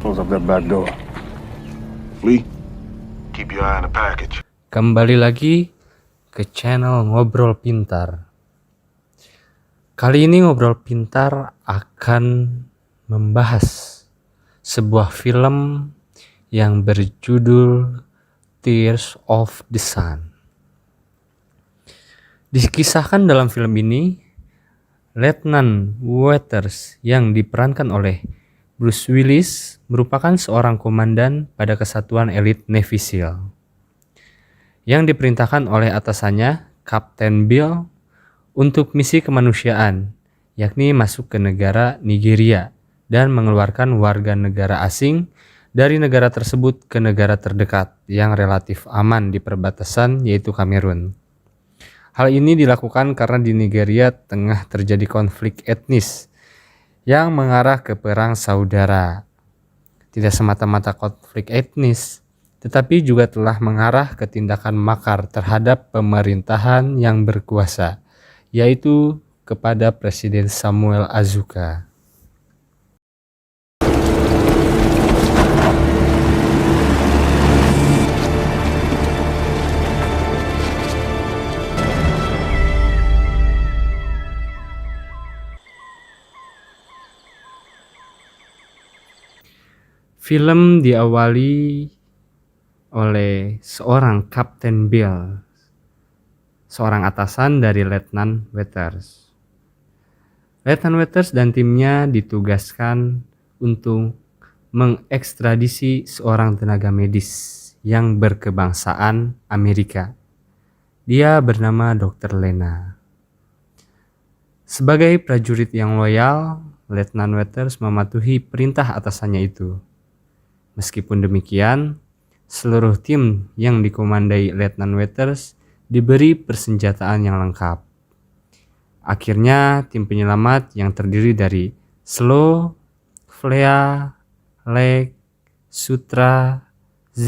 Close up that back door. Lee, keep your eye on the package. Kembali lagi ke channel Ngobrol Pintar. Kali ini Ngobrol Pintar akan membahas sebuah film yang berjudul Tears of the Sun. Dikisahkan dalam film ini, Letnan Weathers yang diperankan oleh Bruce Willis merupakan seorang komandan pada kesatuan elit Navy SEAL yang diperintahkan oleh atasannya, Kapten Bill, untuk misi kemanusiaan, yakni masuk ke negara Nigeria dan mengeluarkan warga negara asing dari negara tersebut ke negara terdekat yang relatif aman di perbatasan, yaitu Kamerun. Hal ini dilakukan karena di Nigeria tengah terjadi konflik etnis yang mengarah ke perang saudara. Tidak semata-mata konflik etnis, tetapi juga telah mengarah ke tindakan makar terhadap pemerintahan yang berkuasa, yaitu kepada Presiden Samuel Azuka. Film diawali oleh seorang Kapten Bill, seorang atasan dari Letnan Weathers. Letnan Weathers dan timnya ditugaskan untuk mengekstradisi seorang tenaga medis yang berkebangsaan Amerika. Dia bernama Dr. Lena. Sebagai prajurit yang loyal, Letnan Weathers mematuhi perintah atasannya itu. Meskipun demikian, seluruh tim yang dikomandai Letnan Weathers diberi persenjataan yang lengkap. Akhirnya, tim penyelamat yang terdiri dari Slow, Flea, Leg, Sutra, Z,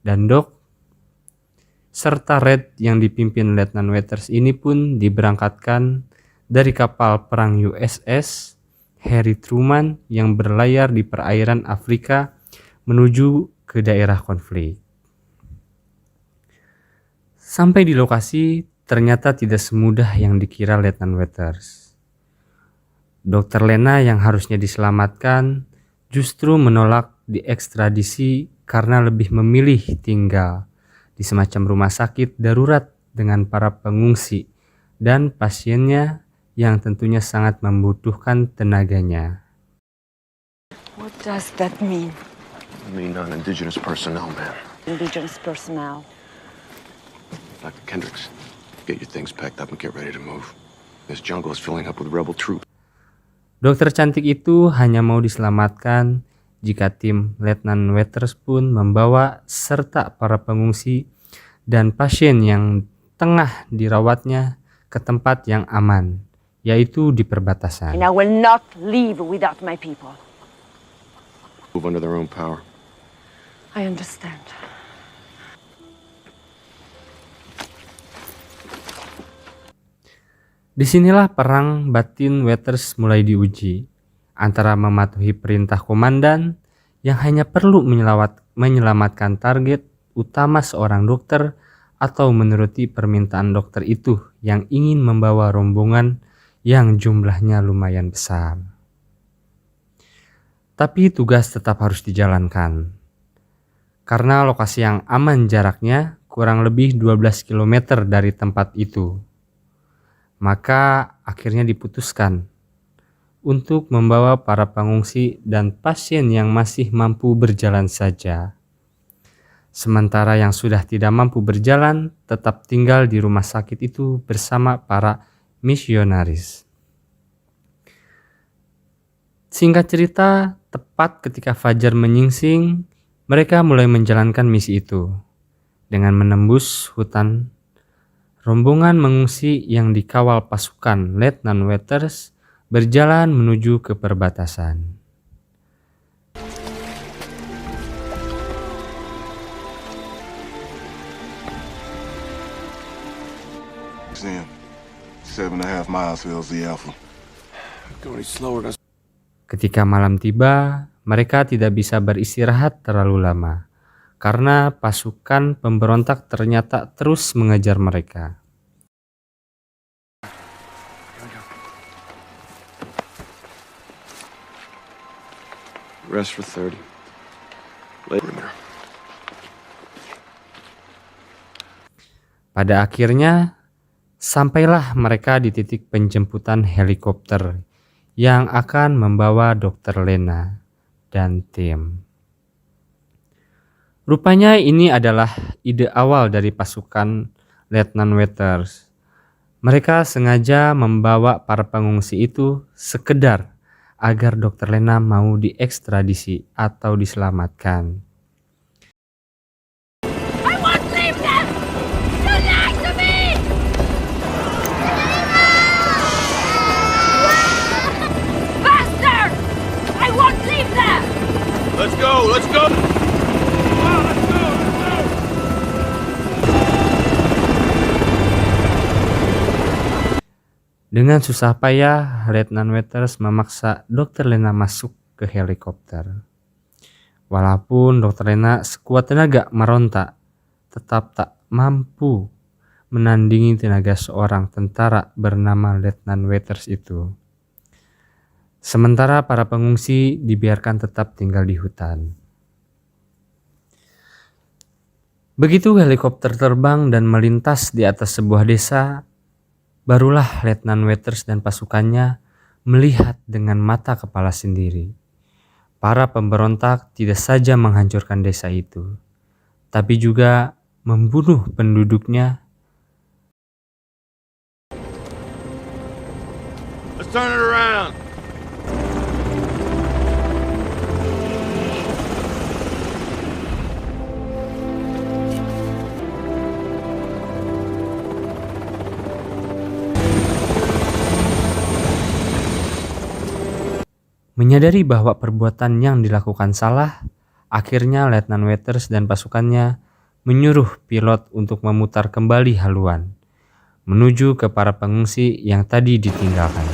dan Doc, serta Red yang dipimpin Letnan Weathers ini pun diberangkatkan dari kapal perang USS Harry Truman yang berlayar di perairan Afrika menuju ke daerah konflik. Sampai di lokasi, ternyata tidak semudah yang dikira Letnan Weathers. Dr. Lena yang harusnya diselamatkan justru menolak diekstradisi karena lebih memilih tinggal di semacam rumah sakit darurat dengan para pengungsi dan pasiennya yang tentunya sangat membutuhkan tenaganya. What does that mean? I mean non-indigenous personnel, man. Indigenous personnel. Dr. Kendricks, get your things packed up and get ready to move. This jungle is filling up with rebel troops. Dokter cantik itu hanya mau diselamatkan jika tim Letnan Weathers pun membawa serta para pengungsi dan pasien yang tengah dirawatnya ke tempat yang aman, yaitu di perbatasan. And I will not leave without my people. Move under their own power. I understand. Disinilah perang batin Weathers mulai diuji, antara mematuhi perintah komandan yang hanya perlu menyelamatkan target utama seorang dokter atau menuruti permintaan dokter itu yang ingin membawa rombongan yang jumlahnya lumayan besar. Tapi tugas tetap harus dijalankan. Karena lokasi yang aman jaraknya kurang lebih 12 km dari tempat itu. Maka akhirnya diputuskan untuk membawa para pengungsi dan pasien yang masih mampu berjalan saja. Sementara yang sudah tidak mampu berjalan tetap tinggal di rumah sakit itu bersama para misionaris. Singkat cerita, tepat ketika fajar menyingsing, mereka mulai menjalankan misi itu. Dengan menembus hutan, rombongan mengungsi yang dikawal pasukan Letnan Weathers berjalan menuju ke perbatasan. Sam, 7.5 miles to LZ Alpha. Ketika malam tiba, mereka tidak bisa beristirahat terlalu lama karena pasukan pemberontak ternyata terus mengejar mereka. Rest for 30. Later. Pada akhirnya, sampailah mereka di titik penjemputan helikopter yang akan membawa Dr. Lena dan tim. Rupanya ini adalah ide awal dari pasukan Letnan Wetters. Mereka sengaja membawa para pengungsi itu sekedar agar Dr. Lena mau diekstradisi atau diselamatkan. I won't leave them! You lied to me! Bastard! I won't leave them! Let's go! Let's go! Dengan susah payah, Letnan Wetters memaksa Dr. Lena masuk ke helikopter. Walaupun Dr. Lena sekuat tenaga meronta, tetap tak mampu menandingi tenaga seorang tentara bernama Letnan Wetters itu. Sementara para pengungsi dibiarkan tetap tinggal di hutan. Begitu helikopter terbang dan melintas di atas sebuah desa, barulah Letnan Wetters dan pasukannya melihat dengan mata kepala sendiri. Para pemberontak tidak saja menghancurkan desa itu, tapi juga membunuh penduduknya. Let's turn it around. Menyadari bahwa perbuatan yang dilakukan salah, akhirnya Letnan Wetters dan pasukannya menyuruh pilot untuk memutar kembali haluan, menuju ke para pengungsi yang tadi ditinggalkan.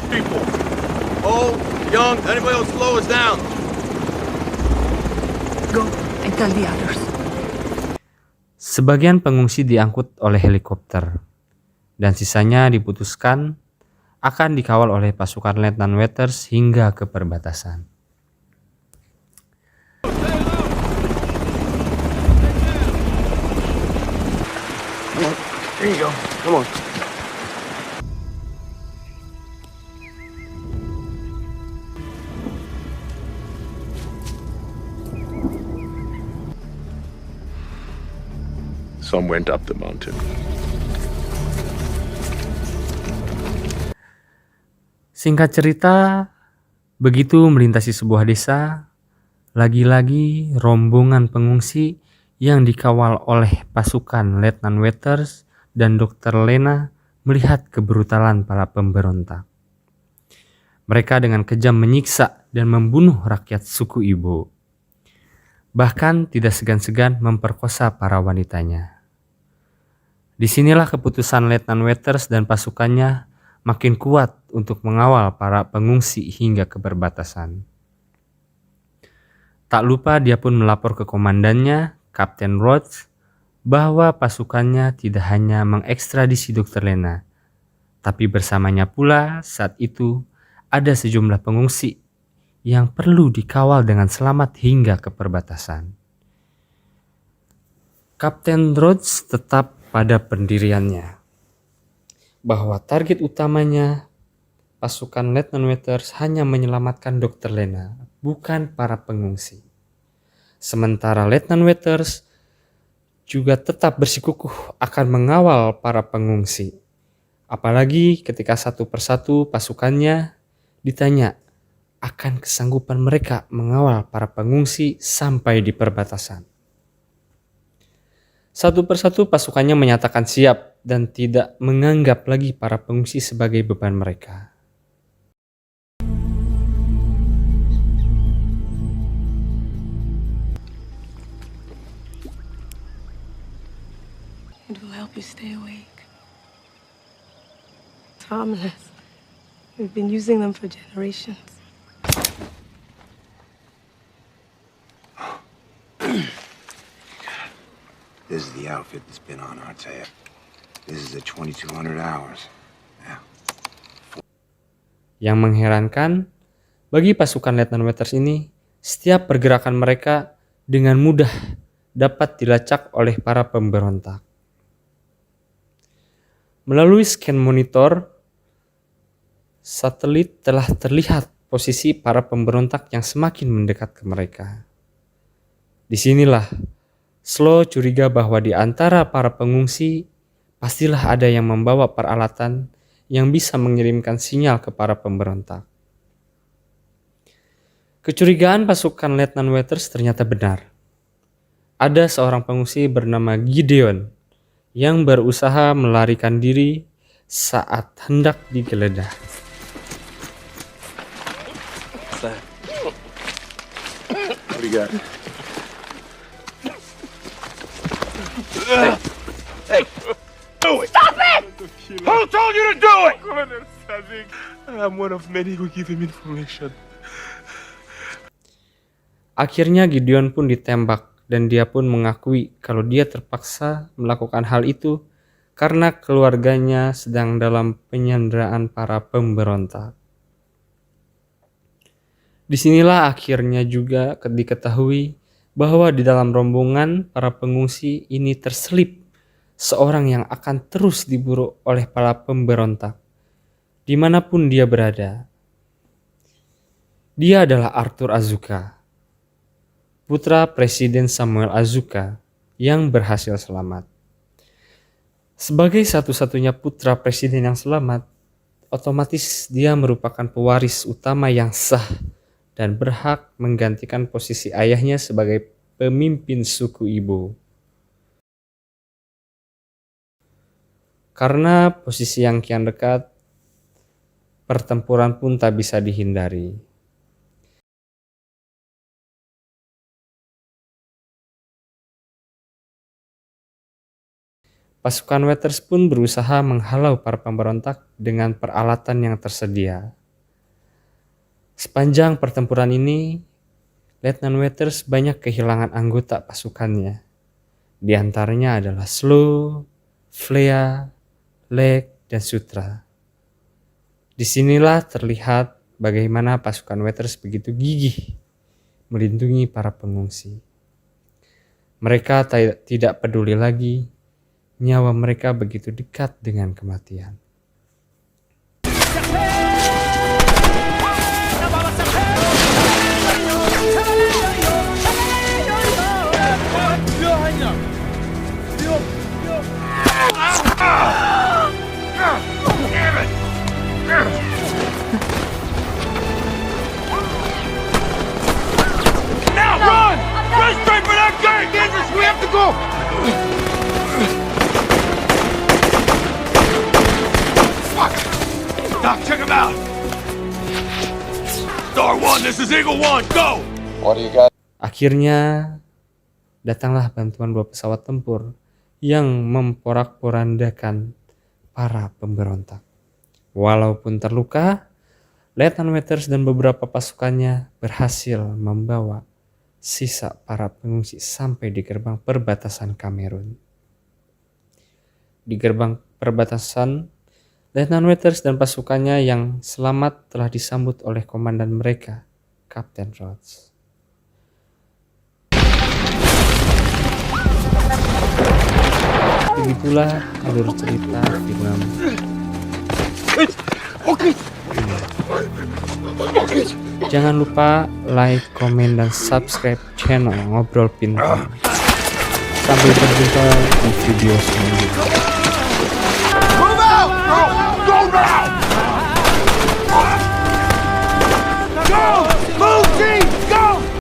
People. Old, young, anybody else slow us down. Go and tell the others. Sebagian pengungsi diangkut oleh helikopter, dan sisanya diputuskan akan dikawal oleh pasukan Letnan Wetters hingga ke perbatasan. There you go. Come on. Some went up the mountain. Singkat cerita, begitu melintasi sebuah desa, lagi-lagi rombongan pengungsi yang dikawal oleh pasukan Letnan Wetters dan Dr. Lena melihat kebrutalan para pemberontak. Mereka dengan kejam menyiksa dan membunuh rakyat suku Ibo. Bahkan tidak segan-segan memperkosa para wanitanya. Disinilah keputusan Letnan Wetters dan pasukannya makin kuat untuk mengawal para pengungsi hingga ke perbatasan. Tak lupa dia pun melapor ke komandannya, Kapten Rhodes, bahwa pasukannya tidak hanya mengekstradisi Dr. Lena, tapi bersamanya pula saat itu ada sejumlah pengungsi yang perlu dikawal dengan selamat hingga ke perbatasan. Kapten Rhodes tetap pada pendiriannya, bahwa target utamanya pasukan Letnan Wetters hanya menyelamatkan Dr. Lena, bukan para pengungsi. Sementara Letnan Wetters juga tetap bersikukuh akan mengawal para pengungsi. Apalagi ketika satu persatu pasukannya ditanya akan kesanggupan mereka mengawal para pengungsi sampai di perbatasan. Satu persatu pasukannya menyatakan siap dan tidak menganggap lagi para pengungsi sebagai beban mereka. It will help you stay awake. Harmless. We've been using them for generations. This is the outfit that's been on our tab. This is the 2,200 hours. Now, Yang mengherankan, bagi pasukan Letnan Waters ini, setiap pergerakan mereka dengan mudah dapat dilacak oleh para pemberontak. Melalui scan monitor, satelit telah terlihat posisi para pemberontak yang semakin mendekat ke mereka. Disinilah Slow curiga bahwa di antara para pengungsi pastilah ada yang membawa peralatan yang bisa mengirimkan sinyal ke para pemberontak. Kecurigaan pasukan Letnan Waters ternyata benar. Ada seorang pengungsi bernama Gideon yang berusaha melarikan diri saat hendak digeledah. What do you got? Do it! Stop it! Who told you to do it? I'm one of many who give him information. Akhirnya Gideon pun ditembak dan dia pun mengakui kalau dia terpaksa melakukan hal itu karena keluarganya sedang dalam penyanderaan para pemberontak. Disinilah akhirnya juga diketahui bahwa di dalam rombongan para pengungsi ini terselip seorang yang akan terus diburu oleh para pemberontak, dimanapun dia berada. Dia adalah Arthur Azuka, putra Presiden Samuel Azuka yang berhasil selamat. Sebagai satu-satunya putra presiden yang selamat, otomatis dia merupakan pewaris utama yang sah dan berhak menggantikan posisi ayahnya sebagai pemimpin suku Ibo. Karena posisi yang kian dekat, pertempuran pun tak bisa dihindari. Pasukan Waters pun berusaha menghalau para pemberontak dengan peralatan yang tersedia. Sepanjang pertempuran ini, Letnan Waters banyak kehilangan anggota pasukannya. Di antaranya adalah Slow, Flea, Lek, dan Sutra. Disinilah terlihat bagaimana pasukan Waters begitu gigih melindungi para pengungsi. Mereka tidak peduli lagi, nyawa mereka begitu dekat dengan kematian. Now run! Run straight for that guy! Jesus, we have to go! Fuck! Doc, check him out! Star 1, this is Eagle 1, go! what do you got? Akhirnya datanglah bantuan 2 pesawat tempur yang memporak-porandakan para pemberontak. Walaupun terluka, Letnan Waters dan beberapa pasukannya berhasil membawa sisa para pengungsi sampai di gerbang perbatasan Kamerun. Di gerbang perbatasan, Letnan Waters dan pasukannya yang selamat telah disambut oleh komandan mereka, Kapten Rhodes. Begitulah alur cerita film. Jangan lupa like, komen, dan subscribe channel Ngobrol Pintar. Sampai berjumpa di video selanjutnya. Move out! Go now!